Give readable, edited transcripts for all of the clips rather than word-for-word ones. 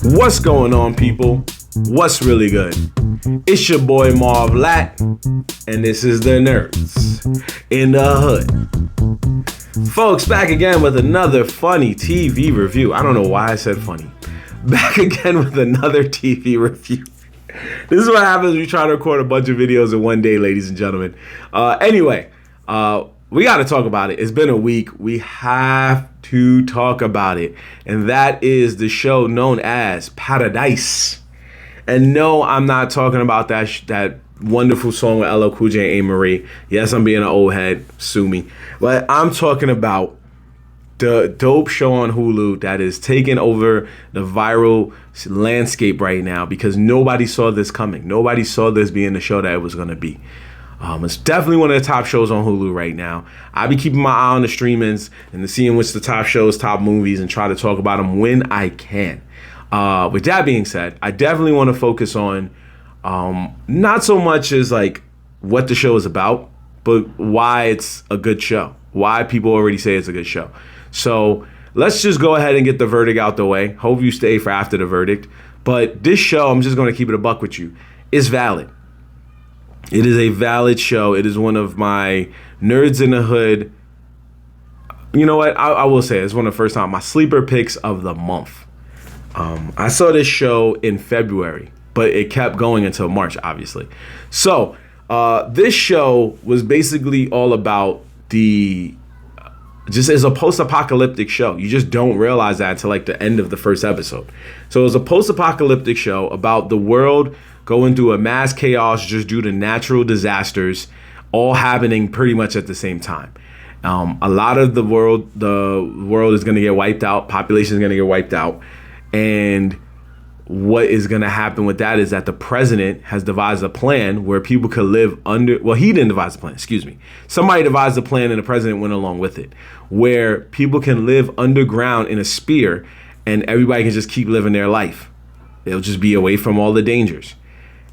What's going on, people? What's really good? It's your boy Marv Lat, and this is the Nerds in the Hood. Folks, back again with another funny TV review. I don't know why I said funny. Back again with another TV review. This is what happens when you try to record a bunch of videos in one day, ladies and gentlemen. Anyway, we got to talk about it. It's been a week. We have to talk about it. And that is the show known as Paradise. And no, I'm not talking about that wonderful song with LL Cool J and A-Marie. Yes, I'm being an old head. Sue me. But I'm talking about the dope show on Hulu that is taking over the viral landscape right now because nobody saw this coming. Nobody saw this being the show that it was going to be. It's definitely one of the top shows on Hulu right now. I be keeping my eye on the streamings and seeing which the top shows, top movies, and try to talk about them when I can. With that being said, I definitely want to focus on not so much as like what the show is about, but why it's a good show. Why people already say it's a good show. So let's just go ahead and get the verdict out the way. Hope you stay for after the verdict. But this show, I'm just going to keep it a buck with you, is valid. It is a valid show. It is one of my Nerds in the Hood. You know what? I will say it's one of the first time my sleeper picks of the month. I saw this show in February, but it kept going until March, obviously. So this show was basically all about just as a post-apocalyptic show. You just don't realize that until like the end of the first episode. So it was a post-apocalyptic show about the world going through a mass chaos just due to natural disasters, all happening pretty much at the same time. A lot of the world is going to get wiped out. Population is going to get wiped out. And what is going to happen with that is that the president has devised a plan where people could live he didn't devise the plan, excuse me. Somebody devised the plan and the president went along with it, where people can live underground in a sphere and everybody can just keep living their life. They'll just be away from all the dangers.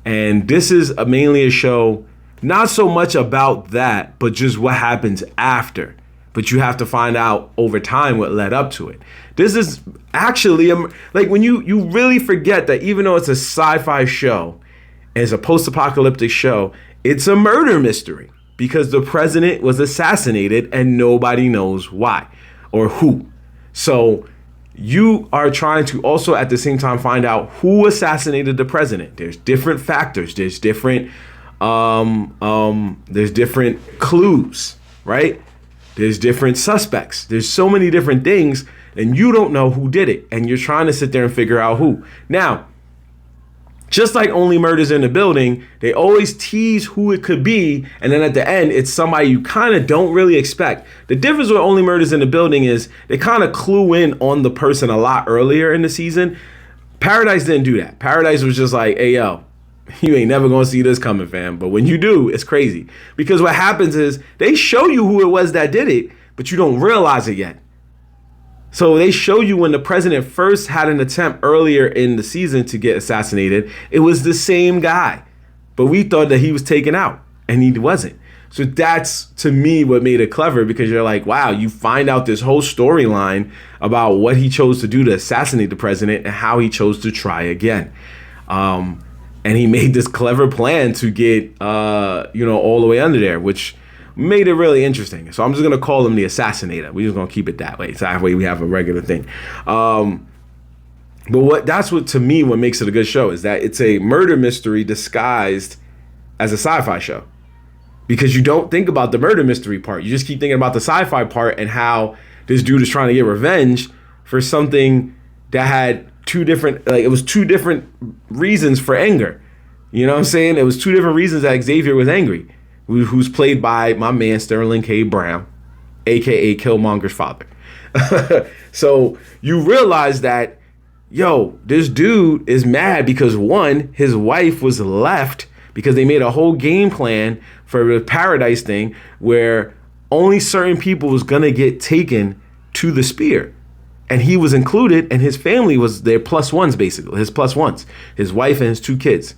And this is mainly a show, not so much about that, but just what happens after. But you have to find out over time what led up to it. This is actually, like when you really forget that even though it's a sci-fi show, and it's a post-apocalyptic show, it's a murder mystery because the president was assassinated and nobody knows why or who. So you are trying to also at the same time find out who assassinated the president. There's different factors. There's different clues, right? There's different suspects. There's so many different things, and you don't know who did it, and you're trying to sit there and figure out who. Now, just like Only Murders in the Building, they always tease who it could be, and then at the end, it's somebody you kind of don't really expect. The difference with Only Murders in the Building is they kind of clue in on the person a lot earlier in the season. Paradise didn't do that. Paradise was just like, hey, yo, you ain't never gonna see this coming, fam. But when you do, it's crazy. Because what happens is they show you who it was that did it, but you don't realize it yet. So they show you when the president first had an attempt earlier in the season to get assassinated, it was the same guy. But we thought that he was taken out, and he wasn't. So that's, to me, what made it clever, because you're like, wow, you find out this whole storyline about what he chose to do to assassinate the president and how he chose to try again. And he made this clever plan to get, all the way under there, which made it really interesting. So I'm just going to call him the Assassinator. We're just going to keep it that way. So that way we have a regular thing. But that's what, to me, what makes it a good show is that it's a murder mystery disguised as a sci-fi show. Because you don't think about the murder mystery part. You just keep thinking about the sci-fi part and how this dude is trying to get revenge for something that had two different reasons for anger. You know what I'm saying? It was two different reasons that Xavier was angry, who's played by my man Sterling K. Brown, aka Killmonger's father. So you realize that, this dude is mad because one, his wife was left because they made a whole game plan for the Paradise thing where only certain people was gonna get taken to the spear. And he was included, and his family was their plus ones, basically, his plus ones, his wife and his two kids.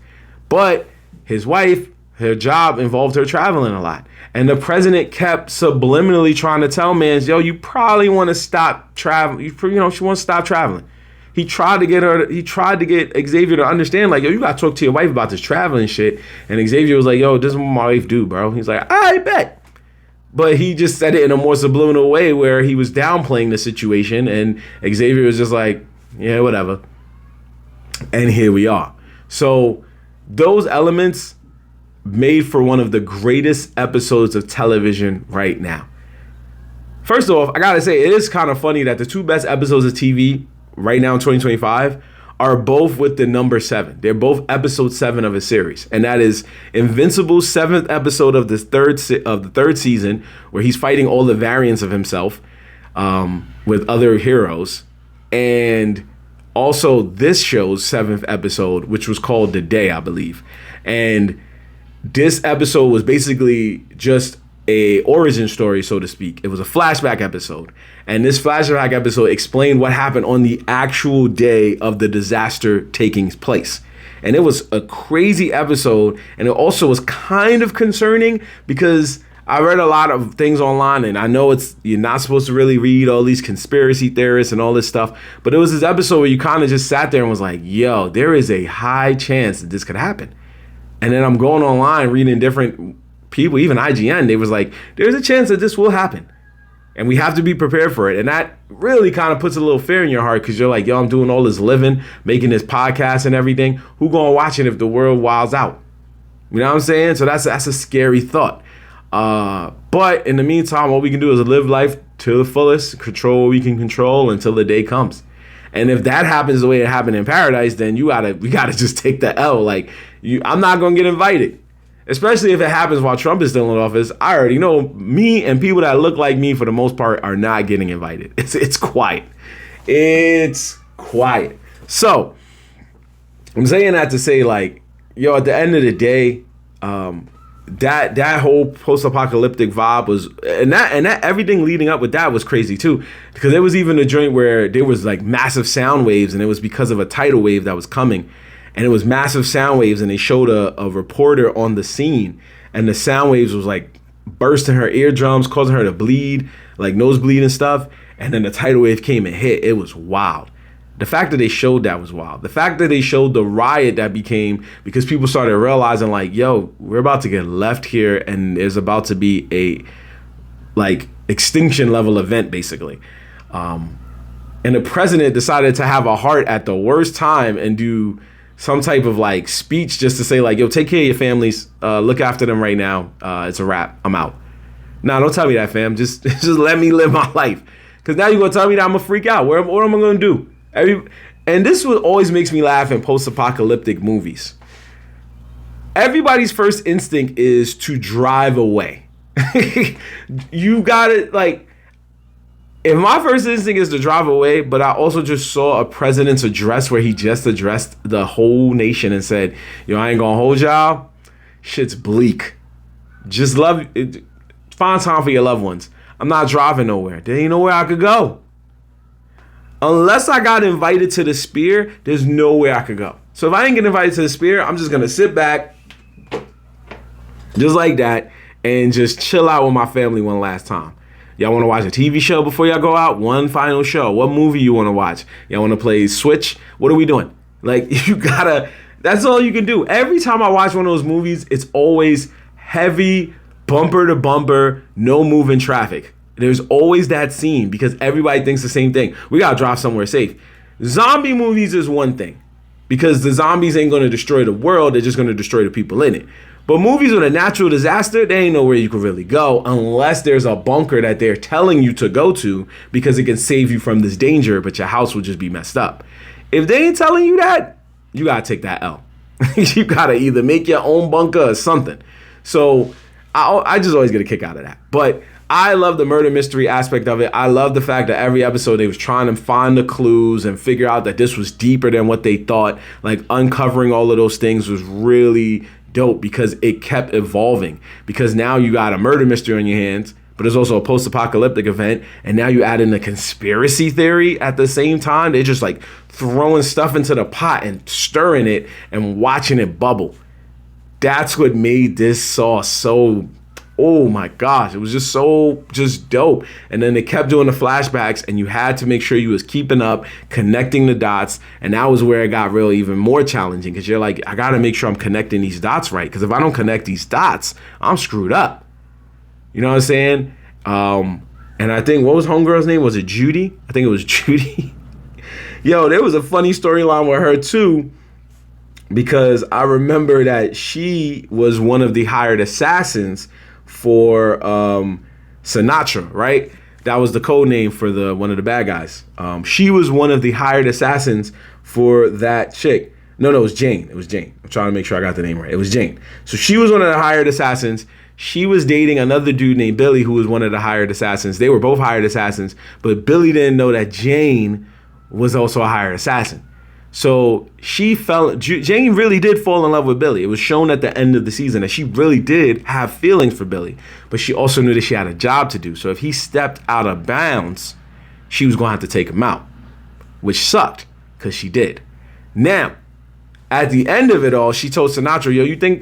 But his wife her job involved her traveling a lot. And the president kept subliminally trying to tell Mans, yo, you probably want to stop traveling. She wants to stop traveling. He tried to get Xavier to understand, like, yo, you got to talk to your wife about this traveling shit. And Xavier was like, yo, this is what my wife do, bro. He's like, I bet. But he just said it in a more subliminal way where he was downplaying the situation. And Xavier was just like, yeah, whatever. And here we are. So those elements made for one of the greatest episodes of television right now. First off, I gotta say, it is kind of funny that the two best episodes of TV right now in 2025 are both with the number 7. They're both episode 7 of a series, and that is Invincible's 7th episode of the third season, where he's fighting all the variants of himself with other heroes, and also this show's 7th episode, which was called The Day, I believe. And this episode was basically just a origin story, so to speak. It was a flashback episode. And this flashback episode explained what happened on the actual day of the disaster taking place. And it was a crazy episode. And it also was kind of concerning because I read a lot of things online, and I know you're not supposed to really read all these conspiracy theorists and all this stuff. But it was this episode where you kind of just sat there and was like, yo, there is a high chance that this could happen. And then I'm going online reading different people, even IGN, they was like, there's a chance that this will happen. And we have to be prepared for it. And that really kind of puts a little fear in your heart because you're like, yo, I'm doing all this living, making this podcast and everything. Who gonna watch it if the world wilds out? You know what I'm saying? So that's a scary thought. But in the meantime, all we can do is live life to the fullest, control what we can control until the day comes. And if that happens the way it happened in Paradise, then we gotta just take the L. Like, I'm not gonna get invited, especially if it happens while Trump is still in office. I already know me and people that look like me for the most part are not getting invited. It's quiet. It's quiet. So I'm saying that to say, like, yo, at the end of the day, that whole post-apocalyptic vibe was, and that everything leading up with that was crazy too, because there was even a joint where there was like massive sound waves, and it was because of a tidal wave that was coming, and it was massive sound waves, and they showed a reporter on the scene, and the sound waves was like bursting her eardrums, causing her to bleed, like nosebleed and stuff, and then the tidal wave came and hit. It was wild. The fact that they showed that was wild. The fact that they showed the riot that became because people started realizing, like, yo, we're about to get left here and there's about to be a, like, extinction level event, basically. And the president decided to have a heart at the worst time and do some type of, like, speech just to say, like, yo, take care of your families. Look after them right now. It's a wrap. I'm out. Nah, don't tell me that, fam. Just let me live my life. Because now you're going to tell me that I'm going to freak out. What am I going to do? And this always makes me laugh in post-apocalyptic movies. Everybody's first instinct is to drive away. You got it. Like, if my first instinct is to drive away, but I also just saw a president's address where he just addressed the whole nation and said, yo, I ain't gonna hold y'all. Shit's bleak. Just love it. Find time for your loved ones. I'm not driving nowhere. There ain't nowhere I could go. Unless I got invited to the Spear, there's nowhere I could go. So if I didn't get invited to the Spear, I'm just going to sit back just like that and just chill out with my family one last time. Y'all want to watch a TV show before y'all go out? One final show. What movie you want to watch? Y'all want to play Switch? What are we doing? Like, you gotta, that's all you can do. Every time I watch one of those movies, it's always heavy, bumper to bumper, no moving traffic. There's always that scene because everybody thinks the same thing. We gotta drive somewhere safe. Zombie movies is one thing because the zombies ain't gonna destroy the world. They're just gonna destroy the people in it. But movies with a natural disaster, they ain't nowhere you can really go unless there's a bunker that they're telling you to go to because it can save you from this danger, but your house will just be messed up. If they ain't telling you that, you gotta take that L. You gotta either make your own bunker or something. So I just always get a kick out of that. But I love the murder mystery aspect of it. I love the fact that every episode they was trying to find the clues and figure out that this was deeper than what they thought. Like uncovering all of those things was really dope because it kept evolving. Because now you got a murder mystery on your hands, but it's also a post-apocalyptic event. And now you add in the conspiracy theory at the same time. They're just like throwing stuff into the pot and stirring it and watching it bubble. That's what made this sauce so, oh my gosh, it was just so just dope. And then they kept doing the flashbacks, and you had to make sure you was keeping up, connecting the dots. And that was where it got real even more challenging, because you're like, I got to make sure I'm connecting these dots right, because if I don't connect these dots, I'm screwed up. You know what I'm saying? And I think, what was homegirl's name? Was it Judy? I think it was Judy. Yo, there was a funny storyline with her too, because I remember that she was one of the hired assassins for Sinatra, right? That was the code name for one of the bad guys. She was one of the hired assassins for that chick. No, it was Jane. It was Jane. I'm trying to make sure I got the name right. It was Jane. So she was one of the hired assassins. She was dating another dude named Billy, who was one of the hired assassins. They were both hired assassins, but Billy didn't know that Jane was also a hired assassin. So Jane really did fall in love with Billy. It was shown at the end of the season that she really did have feelings for Billy, but she also knew that she had a job to do. So if he stepped out of bounds, she was going to have to take him out, which sucked, because she did. Now, at the end of it all, she told Sinatra, yo, you think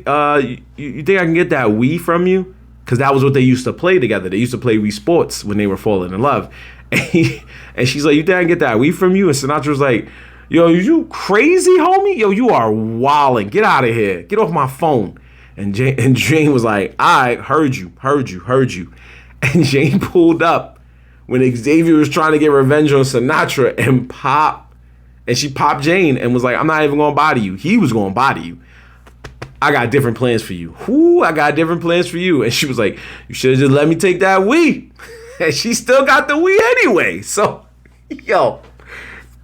you think I can get that Wii from you? Because that was what they used to play together. They used to play Wii Sports when they were falling in love. And she's like, you think I can get that Wii from you? And Sinatra was like, yo, you crazy, homie? Yo, you are wildin'. Get out of here. Get off my phone. And Jane was like, I heard you. And Jane pulled up when Xavier was trying to get revenge on Sinatra and she popped Jane and was like, I'm not even going to body you. He was going to body you. I got different plans for you. I got different plans for you. And she was like, you should have just let me take that Wii. And she still got the Wii anyway. So, yo,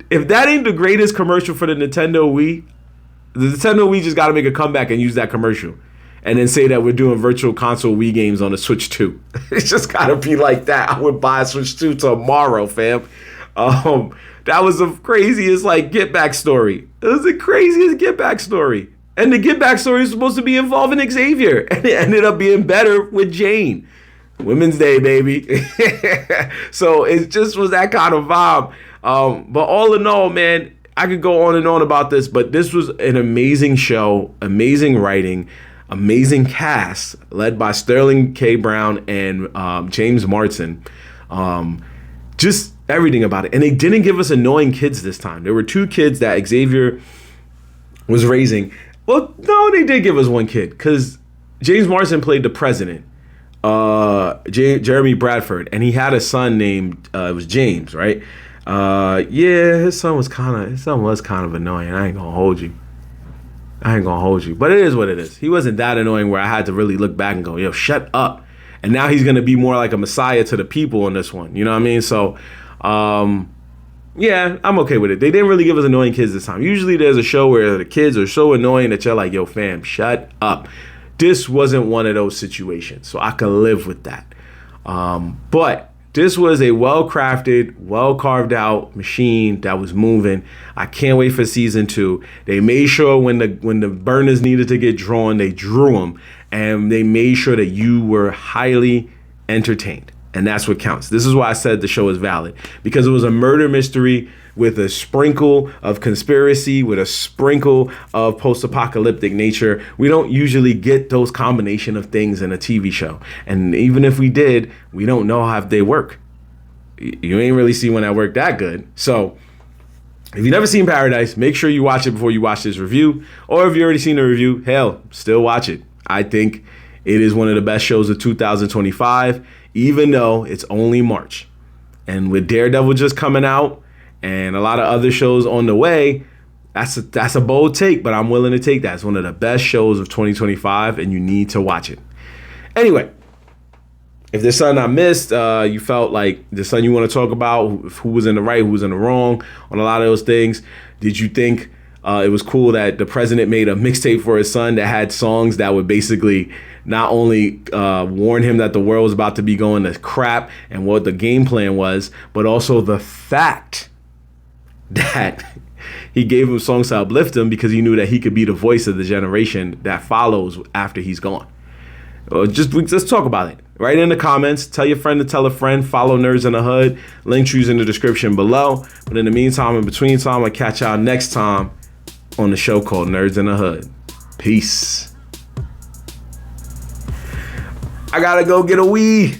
if that ain't the greatest commercial for the Nintendo Wii just got to make a comeback and use that commercial. And then say that we're doing virtual console Wii games on the Switch 2. It's just got to be like that. I would buy a Switch 2 tomorrow, fam. That was the craziest, get back story. It was the craziest get back story. And the get back story was supposed to be involving Xavier. And it ended up being better with Jane. Women's Day, baby. So it just was that kind of vibe. But all in all, man, I could go on and on about this, but this was an amazing show, amazing writing, amazing cast, led by Sterling K. Brown and James Marsden. Just everything about it. And they didn't give us annoying kids this time. There were two kids that Xavier was raising. Well, no, they did give us one kid, because James Marsden played the president, Jeremy Bradford, and he had a son named it was James, right? His son was kind of annoying. I ain't gonna hold you, but it is what it is. He wasn't that annoying where I had to really look back and go, yo, shut up. And now he's gonna be more like a messiah to the people in this one. You know what I mean? So, yeah, I'm okay with it. They didn't really give us annoying kids this time. Usually there's a show where the kids are so annoying that you're like, yo, fam, shut up. This wasn't one of those situations, so I can live with that. But this was a well-crafted, well-carved out machine that was moving. I can't wait for season 2. They made sure when the burners needed to get drawn, they drew them, and they made sure that you were highly entertained. And that's what counts. This is why I said the show is valid, because it was a murder mystery with a sprinkle of conspiracy, with a sprinkle of post-apocalyptic nature. We don't usually get those combination of things in a TV show. And even if we did, we don't know how they work. You ain't really see one that worked that good. So if you've never seen Paradise, make sure you watch it before you watch this review. Or if you already seen the review, hell, still watch it. I think it is one of the best shows of 2025, even though it's only March. And with Daredevil just coming out and a lot of other shows on the way, that's a bold take, but I'm willing to take that. It's one of the best shows of 2025, and you need to watch it. Anyway, if there's something I missed, you felt like there's something you want to talk about, who was in the right, who was in the wrong on a lot of those things. Did you think it was cool that the president made a mixtape for his son that had songs that would basically not only warn him that the world was about to be going to crap and what the game plan was, but also the fact that he gave him songs to uplift him because he knew that he could be the voice of the generation that follows after he's gone. Let's talk about it. Write in the comments. Tell your friend to tell a friend. Follow Nerds in the Hood. Link trees in the description below. But in the meantime, in between time, I'll catch y'all next time on the show called Nerds in the Hood. Peace. I gotta go get a wee.